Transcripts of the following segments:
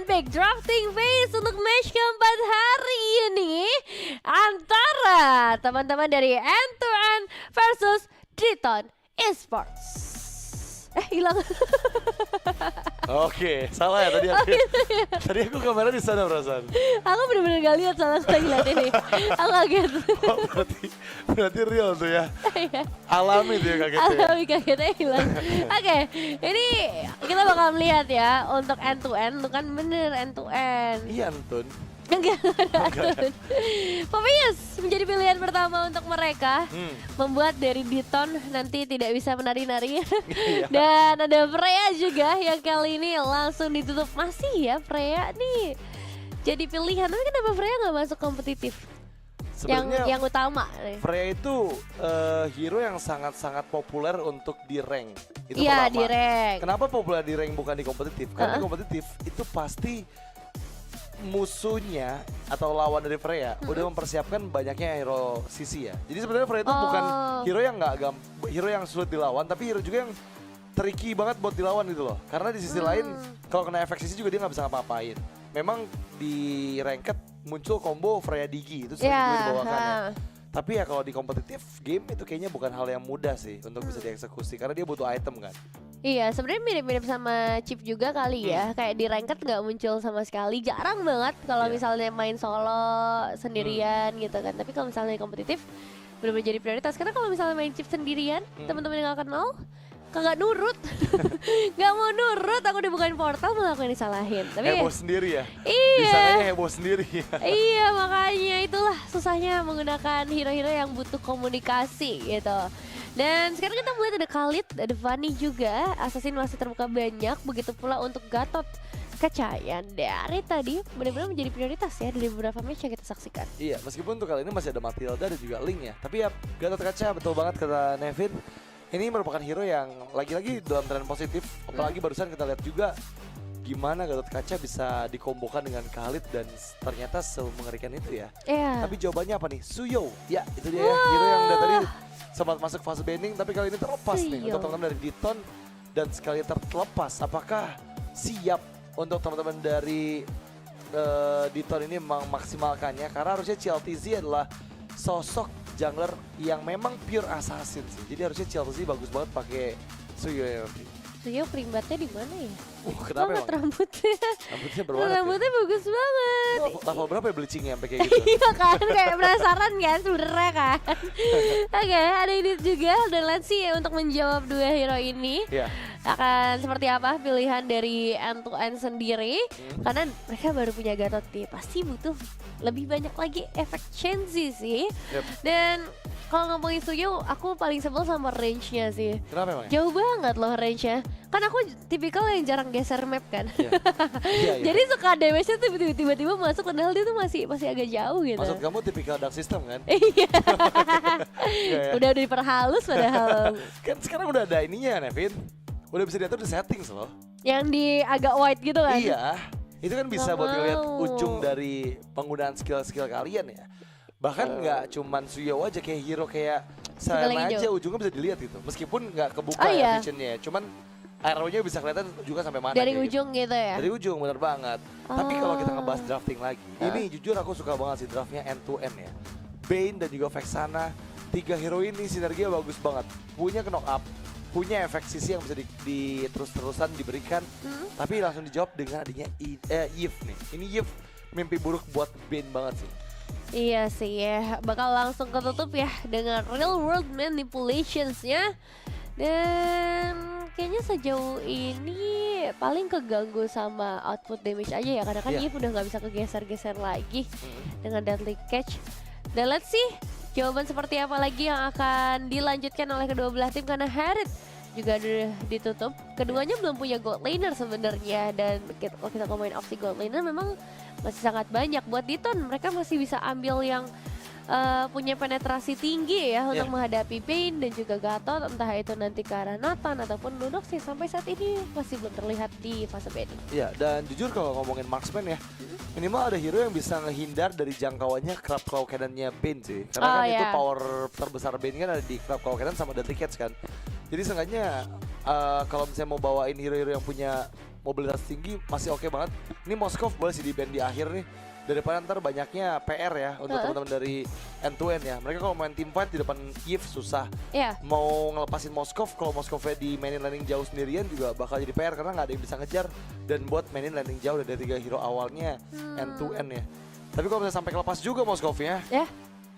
back drafting phase untuk match keempat hari ini antara teman-teman dari End2End versus Triton Esports. Hilang. Oke, salah ya tadi aku. Tadi aku kamera di sana perasaan. Aku bener-bener gak lihat salah lagi lihat ini. Aku kaget. Oh, berarti real tuh ya. Alami tuh ya kagetnya. Alami kagetnya hilang. Oke, ini kita bakal melihat ya untuk End2End, itu kan bener End2End. Iya Antun. Enggak ada Antun. Popeyes menjadi pilihan pertama untuk mereka. Membuat dari Diton nanti tidak bisa menari-nari. Dan ada Freya juga yang kali ini langsung ditutup. Masih ya Freya nih jadi pilihan. Tapi kenapa Freya gak masuk kompetitif? Sebenarnya Yang utama. Freya itu hero yang sangat-sangat populer untuk di rank. Itu Iya pertama. di rank. Kenapa populer di rank bukan di kompetitif? Karena kompetitif itu pasti musuhnya atau lawan dari Freya udah mempersiapkan banyaknya hero CC ya. Jadi sebenarnya Freya itu bukan hero yang hero yang sulit dilawan, tapi hero juga yang tricky banget buat dilawan gitu loh. Karena di sisi lain kalau kena efek CC juga dia nggak bisa ngapa-ngapain. Memang di ranked muncul combo Freya Digi itu sering juga dibawakan ya. Tapi ya kalau di kompetitif game itu kayaknya bukan hal yang mudah sih untuk bisa dieksekusi karena dia butuh item kan. Iya, sebenarnya mirip-mirip sama Chip juga kali ya. Kayak di ranked nggak muncul sama sekali, jarang banget kalau misalnya main solo sendirian gitu kan. Tapi kalau misalnya kompetitif benar-benar jadi prioritas. Karena kalau misalnya main Chip sendirian, teman-teman yang gak kenal kagak nurut. Gak mau nurut, aku dibukain portal malah aku yang disalahin. Tapi Heboh sendiri ya. iya. Disangkanya heboh sendiri ya. Iya, makanya itulah susahnya menggunakan hero-hero yang butuh komunikasi gitu. Dan sekarang kita melihat ada Khalid, ada Fanny juga. Assassin masih terbuka banyak, begitu pula untuk Gatot Kaca yang dari tadi benar-benar menjadi prioritas ya dari beberapa match yang kita saksikan. Iya, meskipun untuk kali ini masih ada Matilda dan juga Link ya. Tapi ya Gatot Kaca betul banget kata Nevin. Ini merupakan hero yang lagi-lagi dalam tren positif. Apalagi barusan kita lihat juga gimana Gatot Kaca bisa dikombokan dengan Khalid dan ternyata semengerikan itu ya. Iya. Tapi jawabannya apa nih? Suyo. Ya, itu dia ya. Hero yang dari tadi sempat masuk fase banning tapi kali ini terlepas nih untuk teman-teman dari Diton dan sekali terlepas. Apakah siap untuk teman-teman dari Diton ini memaksimalkannya? Karena harusnya CLTZ adalah sosok jungler yang memang pure assassin sih. Jadi harusnya CLTZ bagus banget pakai Suyo ya nanti. Suyo peringbatnya di mana ya? Kenapa banget emang? rambutnya. Rambutnya berwarna Rambutnya bagus banget. Level berapa ya bleachingnya sampai kayak gitu? Iya kan, kayak penasaran kan sebenernya kan. Oke, ada ini juga dan let's see ya untuk menjawab dua hero ini. Iya. Akan seperti apa pilihan dari End2End sendiri. Karena mereka baru punya Gatot nih, pasti butuh lebih banyak lagi efek Shenzi sih. Dan kalau ngomongin Suyo, aku paling sebel sama range-nya sih. Kenapa emang? Jauh banget loh range-nya. Kan aku tipikal yang jarang geser map kan. Iya. Jadi suka damage-nya tuh tiba-tiba masuk padahal dia tuh masih agak jauh gitu. Maksud kamu tipikal dark system kan? Iya. Ya. Udah diperhalus padahal. Kan sekarang udah ada ininya Nevin. Udah bisa diatur di settings loh. Yang di agak white gitu kan. Iya. Itu kan bisa Nggak buat ngeliat mau. ujung dari penggunaan skill-skill kalian ya. Bahkan nggak cuman Suyo aja, kayak hero kayak Tinggal Selena yang aja hijau. ujungnya bisa dilihat gitu. Meskipun nggak kebuka Oh, ya iya. visionnya. Cuman arrow-nya bisa kelihatan juga sampai mana. Dari kayak ujung gitu ya. Dari ujung bener banget. Tapi kalau kita ngebahas drafting lagi, ini jujur aku suka banget sih draftnya End2End ya. Bane dan juga Vexana, 3 hero ini sinerginya bagus banget. Punya knock up, punya efek sisi yang bisa di terus-terusan diberikan. Tapi langsung dijawab dengan adanya Yves nih. Ini Yves mimpi buruk buat Bane banget sih. Iya sih ya, bakal langsung ketutup ya dengan real world manipulations-nya. Dan kayaknya sejauh ini paling keganggu sama output damage aja ya. Karena kan Yves udah gak bisa kegeser-geser lagi dengan deadly catch. Dan let's see jawaban seperti apa lagi yang akan dilanjutkan oleh kedua belah tim. Karena Harith juga udah ditutup. Keduanya belum punya gold laner sebenarnya. Dan kalau kita ngomongin opsi gold laner memang masih sangat banyak. Buat Diton mereka masih bisa ambil yang punya penetrasi tinggi ya untuk menghadapi Bane dan juga Gatot, entah itu nanti ke arah Nathan ataupun Lunox sih sampai saat ini masih belum terlihat di fase banning. Iya, dan jujur kalau ngomongin marksman ya, minimal ada hero yang bisa ngehindar dari jangkauannya Crab Claw Cannon-nya Bane sih. Karena kan itu power terbesar Bane kan ada di Crab Claw Cannon sama Deadly Catch kan. Jadi seenggaknya kalau misalnya mau bawain hero-hero yang punya mobilitas tinggi masih oke banget. Ini Moskov boleh sih di ban di akhir nih. Daripada ntar banyaknya PR ya untuk teman-teman dari end-to-end ya. Mereka kalau main team fight di depan Eve susah. Mau ngelepasin Moskov, kalau Moskovnya di mainin landing jauh sendirian juga bakal jadi PR karena nggak ada yang bisa ngejar. Dan buat mainin landing jauh dari 3 hero awalnya end-to-end ya. Tapi kalau misalnya sampai kelepas juga Moskovnya,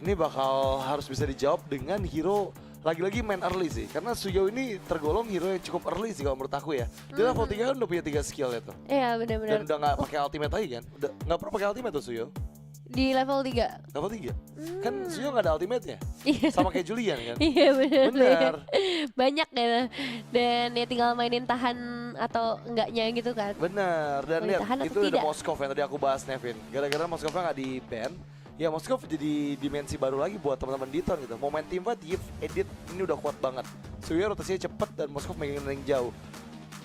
ini bakal harus bisa dijawab dengan hero lagi-lagi main early sih. Karena Suyo ini tergolong hero yang cukup early sih kalau menurut aku ya. Dia level 3 kan udah punya 3 skill ya tuh. Iya benar-benar. Dan udah gak pakai ultimate lagi kan. Udah gak pernah pakai ultimate tuh Suyo. Di level 3. Level 3? Kan Suyo gak ada ultimate-nya. Sama kayak Julian kan. Iya benar. Banyak ya. Dan ya tinggal mainin tahan atau enggaknya gitu kan. Bener. Dan lihat itu tidak. ada Moskov yang tadi aku bahas Nevin. Gara-gara Moskovnya gak di ban, ya Moskov jadi dimensi baru lagi buat teman-teman Diton gitu. Mau main team fight, Yves edit ini udah kuat banget. Suyo rotasinya cepet dan Moskov megangin yang jauh.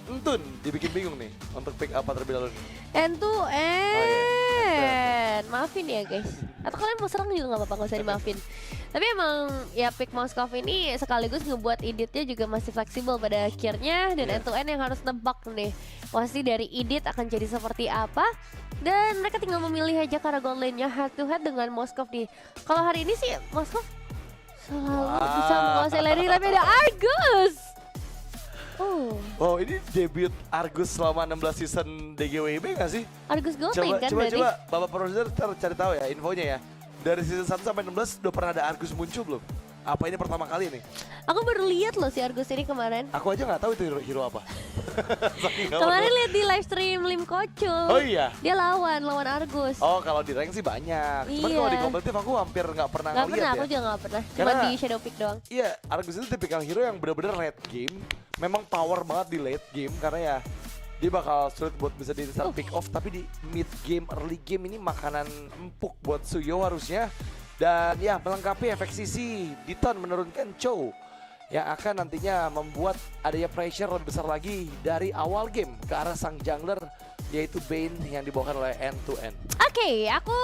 Entun dibikin bingung nih untuk pick apa terlebih dahulu nih. End-to-end. Maafin ya guys. Atau kalian mau serang juga gak apa-apa, gak usah dimaafin. Tapi emang ya pick Moskov ini sekaligus ngebuat editnya juga masih fleksibel pada akhirnya. Dan end-to-end yang harus nebak nih. Pasti dari edit akan jadi seperti apa. Dan mereka tinggal memilih aja Karagon lane-nya head to head dengan Moskov nih. Kalau hari ini sih Moskov selalu bisa menguasai lane, tapi ada Argus. Oh ini debut Argus selama 16 season DGWIB gak sih? Argus Gold lane kan berarti? Coba Bapak Produser cari tahu ya infonya ya. Dari season 1 sampai 16 udah pernah ada Argus muncul belum? Apa ini pertama kali nih? Aku baru lihat loh si Argus ini kemarin. Aku aja nggak tahu itu hero apa. Kemarin lihat di live stream Lim Kocul. Oh iya. Dia lawan Argus. Oh kalau di rank sih banyak. Cuman kalau di kompetitif aku hampir nggak pernah ngeliat ya. Gak pernah, aku juga nggak pernah. Cuma di Shadow Peak doang. Iya, Argus itu tipikal hero yang bener-bener late game. Memang power banget di late game karena ya dia bakal sulit buat bisa di start pick off. Tapi di mid game, early game ini makanan empuk buat Suyo harusnya. Dan ya melengkapi efek CC, Diton menurunkan Chow yang akan nantinya membuat adanya pressure lebih besar lagi dari awal game ke arah sang jungler yaitu Bane yang dibawakan oleh end-to-end. Oke, aku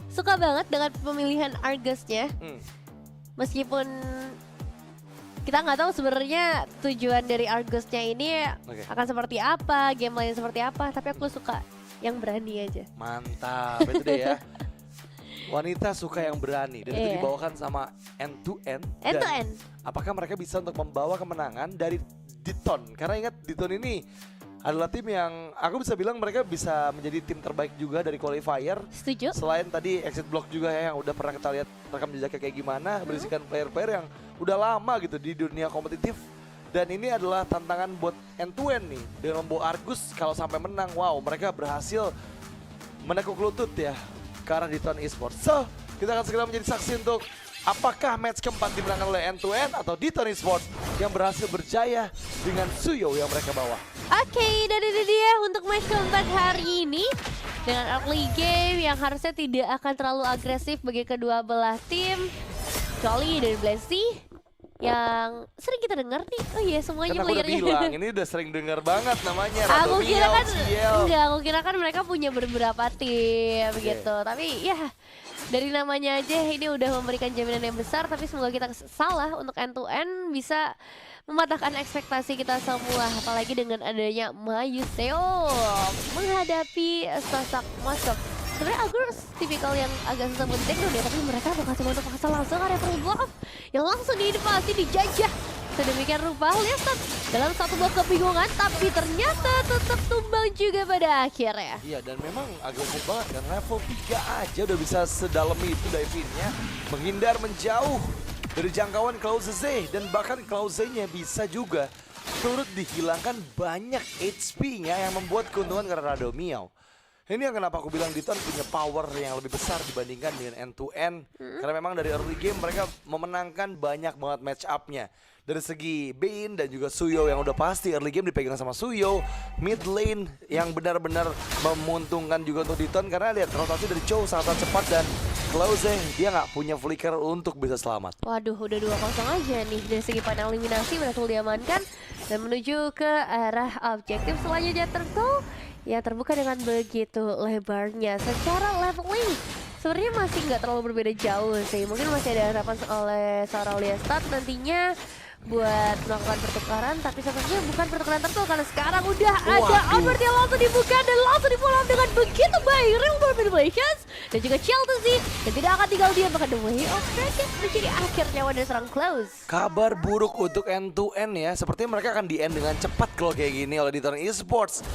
suka banget dengan pemilihan Argusnya. Meskipun kita nggak tahu sebenarnya tujuan dari Argusnya ini akan seperti apa, game lain seperti apa, tapi aku suka yang berani aja. Mantap, itu deh ya. Wanita suka yang berani dan itu dibawakan sama end-to-end. End-to-end. Apakah mereka bisa untuk membawa kemenangan dari Diton? Karena ingat Diton ini adalah tim yang aku bisa bilang mereka bisa menjadi tim terbaik juga dari qualifier. Setuju. Selain tadi exit block juga ya yang udah pernah kita lihat rekam jejaknya kayak gimana, berisikan player-player yang udah lama gitu di dunia kompetitif. Dan ini adalah tantangan buat end-to-end nih dengan membawa Argus kalau sampai menang. Wow, mereka berhasil menekuk lutut ya ke arah Diton Esports. So, kita akan segera menjadi saksi untuk apakah match keempat dimenangkan oleh end-to-end atau Diton Esports yang berhasil berjaya dengan Suyo yang mereka bawa. Oke, dan itu dia untuk match keempat hari ini. Dengan early game yang harusnya tidak akan terlalu agresif bagi kedua belah tim. Kecuali dari Blessy yang sering kita dengar nih. Oh iya, semuanya playernya. Kan aku udah bilang, ini udah sering dengar banget namanya. Aku kira kan, enggak, aku kira kan mereka punya beberapa tim gitu. Tapi ya, dari namanya aja ini udah memberikan jaminan yang besar. Tapi semoga kita salah untuk end-to-end bisa mematahkan ekspektasi kita semua. Apalagi dengan adanya Mayuseo menghadapi sosok Moskov. Sebenarnya Argus tipikal yang agak susah men-take deh, tapi mereka bakal coba untuk paksa langsung area Bluff yang langsung diinvasi, dijajah sedemikian rupa. Lihat dalam satu blok kebingungan, tapi ternyata tetap tumbang juga pada akhirnya. Iya, dan memang agresif banget kan, level 3 aja udah bisa sedalam itu dive-in-nya, menghindar menjauh dari jangkauan Klauze, dan bahkan Klauze-nya bisa juga turut dihilangkan banyak HP-nya yang membuat keuntungan karena Radomiao. Ini yang kenapa aku bilang Diton punya power yang lebih besar dibandingkan dengan end-to-end. Karena memang dari early game mereka memenangkan banyak banget match up-nya. Dari segi Bane dan juga Suyo yang udah pasti early game dipegang sama Suyo. Mid lane yang benar-benar menguntungkan juga untuk Diton. Karena lihat rotasi dari Chow sangat cepat dan Klauze dia nggak punya flicker untuk bisa selamat. Waduh, udah 2-0 aja nih. Dari segi panel eliminasi berhasil diamankan dan menuju ke arah objektif selanjutnya Turtle. Ya terbuka dengan begitu lebarnya. Secara leveling sebenarnya masih nggak terlalu berbeda jauh sih. Mungkin masih ada harapan oleh seorang Liestat nantinya buat melakukan pertukaran, tapi sepertinya bukan pertukaran tertutup karena sekarang udah ada Albert yang langsung dibuka dan langsung di-follow up dengan begitu baik Real World Manipulations dan juga Chelsea dan tidak akan tinggal diam, bahkan The Way of Dragon menjadi akhir nyawa dari serang Close. Kabar buruk untuk end-to-end ya, sepertinya mereka akan di-end dengan cepat kalau kayak gini oleh Dithon Esports.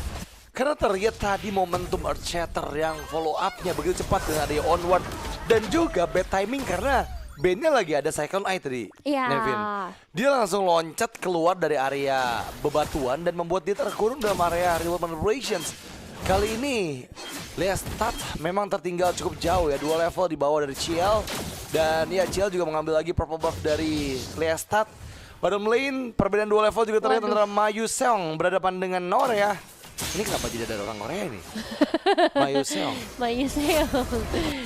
Karena terlihat tadi momentum Earthshatter yang follow up-nya begitu cepat dengan ada Onward. Dan juga bad timing karena bandnya lagi ada Cyclone Eye tadi, Nevin. Dia langsung loncat keluar dari area bebatuan dan membuat dia terkurung dalam area Real World Manipulations. Kali ini Lestat memang tertinggal cukup jauh ya, 2 level di bawah dari Ciel. Dan ya Ciel juga mengambil lagi purple buff dari Lestat. Bottom lane perbedaan 2 level juga terlihat antara Mayu Seong berhadapan dengan Norea. Ini kenapa jadi ada orang Korea nih? Mayu Seong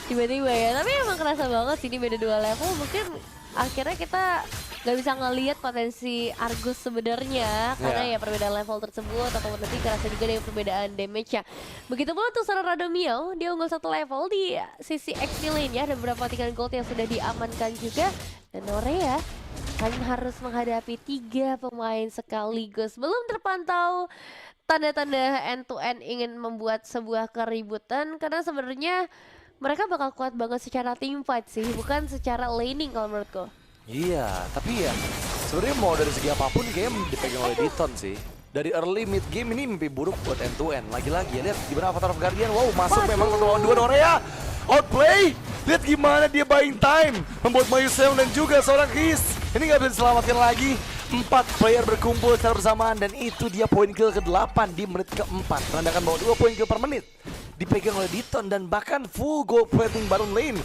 Tiba-tiba ya, tapi emang kerasa banget sih ini beda 2 level. Mungkin akhirnya kita gak bisa ngelihat potensi Argus sebenarnya karena ya perbedaan level tersebut, atau nanti kerasa juga dari perbedaan damage-nya. Begitu pula untuk seorang Radomio, dia unggul 1 level di sisi XP lane-nya, dan beberapa tingkat gold yang sudah diamankan juga. Dan Norea kan harus menghadapi 3 pemain sekaligus. Belum terpantau tanda-tanda end-to-end ingin membuat sebuah keributan, karena sebenarnya mereka bakal kuat banget secara team fight sih, bukan secara laning kalau menurutku. Iya, tapi ya sebenarnya mau dari segi apapun kayaknya dipegang oleh Dithon sih. Dari early mid game ini mimpi buruk buat end-to-end. Lagi-lagi ya, lihat gimana Avatar of Guardian. Wow, masuk memang 1 lawan 2 Norea. Outplay, lihat gimana dia buying time, membuat Mayu Seong dan juga seorang Chris. Ini nggak bisa diselamatkan lagi. 4 player berkumpul secara bersamaan dan itu dia poin kill ke-8 di menit ke-4. Menandakan bahwa 2 poin kill per menit dipegang oleh Dithon dan bahkan full gold plating bottom lane.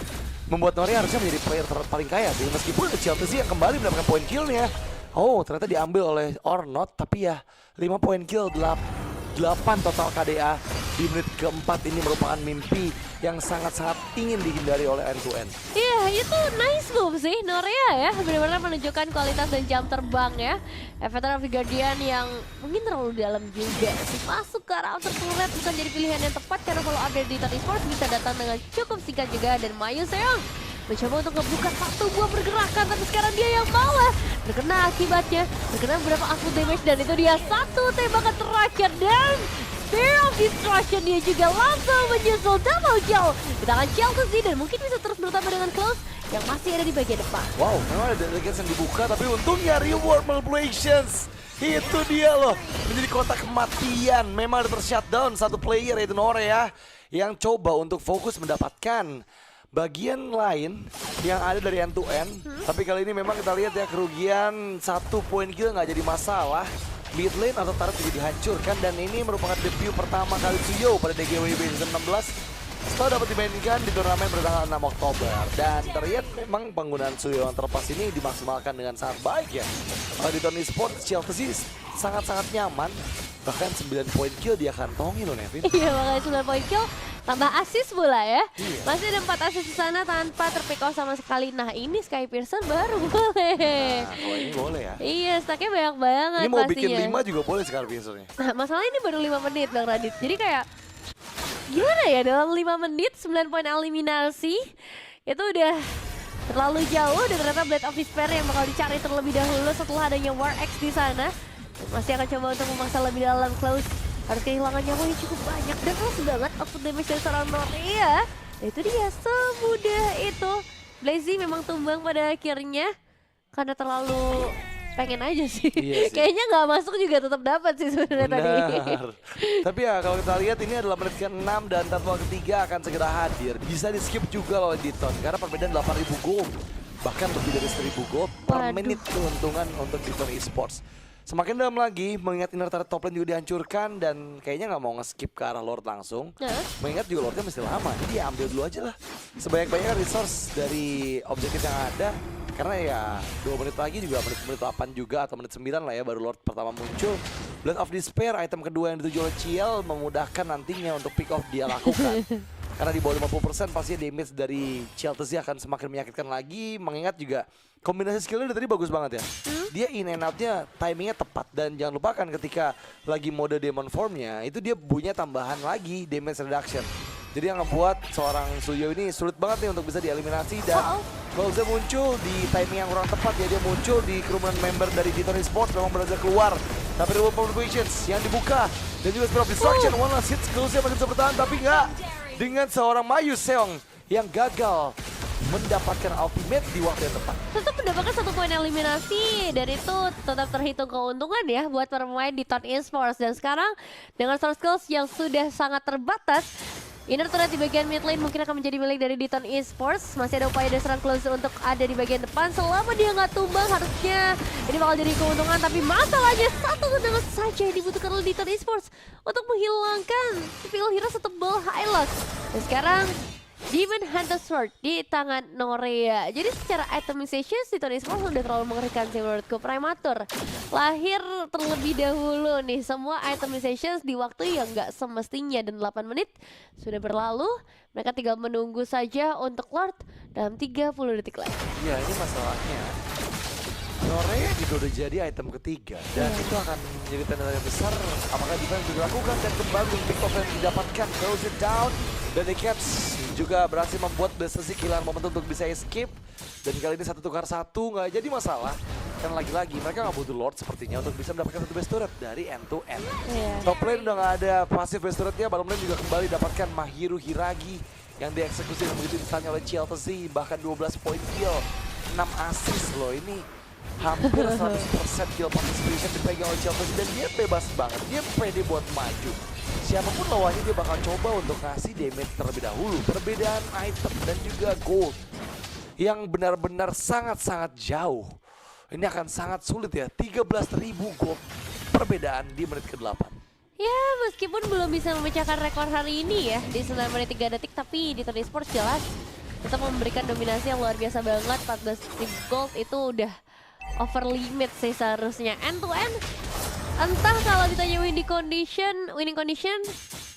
Membuat Norea harusnya menjadi player paling kaya sih, meskipun Chelsea yang kembali mendapatkan poin killnya. Oh, ternyata diambil oleh Ornot, tapi ya 5 poin kill, 8 total KDA di menit ke-4 ini merupakan mimpi yang sangat-sangat ingin dihindari oleh end-to-end. Iya, itu nice move sih Norea ya, benar-benar menunjukkan kualitas dan jam terbang ya. Avatar of the Guardian yang mungkin terlalu dalam juga sih, masuk ke arah outer turret bukan jadi pilihan yang tepat karena follow up dari Dithon Esports bisa datang dengan cukup singkat juga. Dan Mayu Seong mencoba untuk ngebuka 1 buah pergerakan, tapi sekarang dia yang malah terkena akibatnya, terkena beberapa akut damage, dan itu dia 1 tembakan terakhir dan Spear of Destruction dia juga langsung menyusul double kill di tangan Chelsea, dan mungkin bisa terus bertambah dengan Close yang masih ada di bagian depan. Wow, memang ada delegation yang dibuka, tapi untungnya Reward Manipulations itu dia loh, menjadi kotak kematian. Memang ada tershutdown 1 player yaitu Norea yang coba untuk fokus mendapatkan bagian lain yang ada dari end-to-end. Tapi kali ini memang kita lihat ya, kerugian 1 poin kill nggak jadi masalah. Mid lane atau turret juga dihancurkan, dan ini merupakan debut pertama kali Suyo pada DGWB season 16 setelah dapat dimainkan di turnamen bertanggal 6 Oktober. Dan terlihat memang penggunaan Suyo yang terlepas ini dimaksimalkan dengan sangat baik ya. Di Dithon Esports, Chelsea sangat-sangat nyaman. Bahkan 9 poin kill dia kantongi loh, Nevin. Iya, makanya 9 poin kill tambah assist pula ya. Iya. Masih ada 4 assist di sana tanpa terpick off sama sekali. Nah, ini Sky Pearson baru boleh. Nah, kalau ini boleh ya. Iya, stacknya banyak banget Ini mau pastinya. bikin 5 juga boleh sekarang biasanya. Nah, masalahnya ini baru 5 menit Bang Radit. Jadi kayak gimana ya, dalam 5 menit 9 poin eliminasi itu udah terlalu jauh. Dan ternyata Blade of Despair yang bakal dicari terlebih dahulu setelah adanya War X di sana. Masih akan coba untuk memaksa lebih dalam. Close harus kehilangan nyawa yang cukup banyak dan keras banget output damage dari seorang Norea. Nah, itu dia, semudah itu Blazy memang tumbang pada akhirnya karena terlalu pengen aja sih. Iya sih. Kayaknya nggak masuk juga tetap dapat sih sebenarnya tadi. Benar. Tapi ya kalau kita lihat ini adalah menit ke-6 dan tatwa ketiga akan segera hadir. Bisa di skip juga oleh Dithon karena perbedaan 8.000 gold. Bahkan lebih dari 1.000 gold per menit keuntungan untuk Dithon Esports. Semakin dalam lagi, mengingat inner turret top lane juga dihancurkan dan kayaknya nggak mau nge-skip ke arah Lord langsung. Mengingat juga Lordnya mesti lama, jadi ambil dulu aja lah. Sebanyak-banyaknya resource dari objektif yang ada. Karena ya 2 menit lagi juga, menit 8 juga atau menit 9 lah ya baru Lord pertama muncul. Blade of Despair, item kedua yang dituju oleh Ciel, memudahkan nantinya untuk pick off dia lakukan. Karena di bawah 50% pastinya damage dari Chelsea akan semakin menyakitkan lagi. Mengingat juga kombinasi skillnya tadi bagus banget ya. Dia in and outnya timingnya tepat. Dan jangan lupakan ketika lagi mode demon formnya itu dia punya tambahan lagi damage reduction. Jadi yang ngebuat seorang Suyo ini sulit banget nih untuk bisa dieliminasi dan Close muncul di timing yang kurang tepat ya. Dia muncul di kerumunan member dari D2 Esports memang berhasil keluar. Tapi ada World Publications yang dibuka dan juga Spirit of Destruction. One last hit, Close masih bisa bertahan tapi enggak. Dengan seorang Mayu Seong yang gagal mendapatkan ultimate di waktu yang tepat. Tetap mendapatkan 1 poin eliminasi dan itu tetap terhitung keuntungan ya buat pemain di Ton Esports. Dan sekarang dengan source skills yang sudah sangat terbatas, inner turret di bagian mid lane mungkin akan menjadi milik dari Diton Esports. Masih ada upaya Desran Close untuk ada di bagian depan. Selama dia nggak tumbang harusnya ini bakal jadi keuntungan. Tapi masalahnya satu tendangan saja yang dibutuhkan oleh Diton Esports untuk menghilangkan skill hero setebal Hylos. Dan sekarang Demon Hunter Sword di tangan Norea. Jadi secara itemization Diton Esports udah terlalu mengerikan sih menurutku. Prematur lahir terlebih dahulu nih. Semua itemization di waktu yang nggak semestinya dan 8 menit sudah berlalu. Mereka tinggal menunggu saja untuk Lord dalam 30 detik lagi. Ya ini masalahnya Norea juga udah jadi item ketiga dan itu akan menjadi tanda tanya besar apakah defense juga dilakukan dan kembali pick off yang didapatkan. Close it down dan The Caps juga berhasil membuat Blessing kehilangan momentum untuk bisa escape dan kali ini 1 tukar 1 nggak jadi masalah karena lagi-lagi mereka nggak butuh Lord sepertinya untuk bisa mendapatkan 1 base turret dari end to end. Top lane udah nggak ada pasif base turretnya, bottom lane juga kembali dapatkan Mahiru Hiragi yang dieksekusi dengan begitu ditanya oleh CLTC, bahkan 12 poin kill, 6 assist loh. Ini hampir 100% kill participation dipegang oleh CLTC dan dia bebas banget, dia pede buat maju. Siapapun lawannya dia bakal coba untuk ngasih damage terlebih dahulu. Perbedaan item dan juga gold yang benar-benar sangat-sangat jauh. Ini akan sangat sulit ya, 13.000 gold perbedaan di menit ke-8. Ya meskipun belum bisa memecahkan rekor hari ini ya di 9 menit 3 detik, tapi di Diton Esports jelas tetap memberikan dominasi yang luar biasa banget. 14.000 gold itu udah over limit sih seharusnya. End to end, entah kalau ditanya winning condition,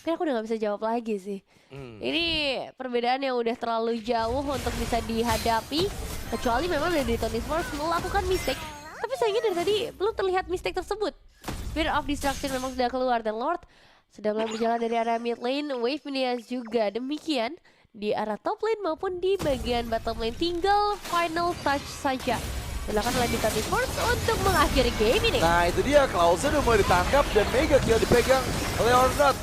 kayaknya aku udah gak bisa jawab lagi sih. Ini perbedaan yang udah terlalu jauh untuk bisa dihadapi. Kecuali memang dari Diton Esports melakukan mistake, tapi sayangnya dari tadi belum terlihat mistake tersebut. Spirit of Destruction memang sudah keluar dan Lord sudah mulai berjalan dari arah mid lane. Wave Minions juga demikian di arah top lane maupun di bagian bottom lane. Tinggal final touch saja dilakukan oleh Diton Esports untuk mengakhiri game ini. Nah itu dia, Klaus udah mulai ditangkap dan mega kill dipegang oleh Ornat.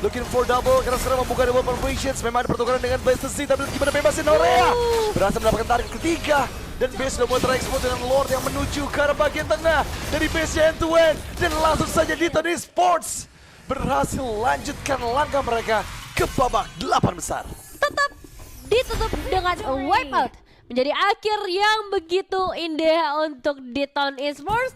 Looking for double karena sekarang membuka double formations. Memang ada pertukaran dengan Blaze C, tapi gimana bebasin Norea? Berhasil mendapatkan tarik ketiga. Dan base sudah mulai terekspos dengan Lord yang menuju ke arah bagian tengah dari base end to end. Dan langsung saja Diton Esports berhasil lanjutkan langkah mereka ke babak 8 besar. Tetap ditutup dengan wipeout. Menjadi akhir yang begitu indah untuk Diton Esports.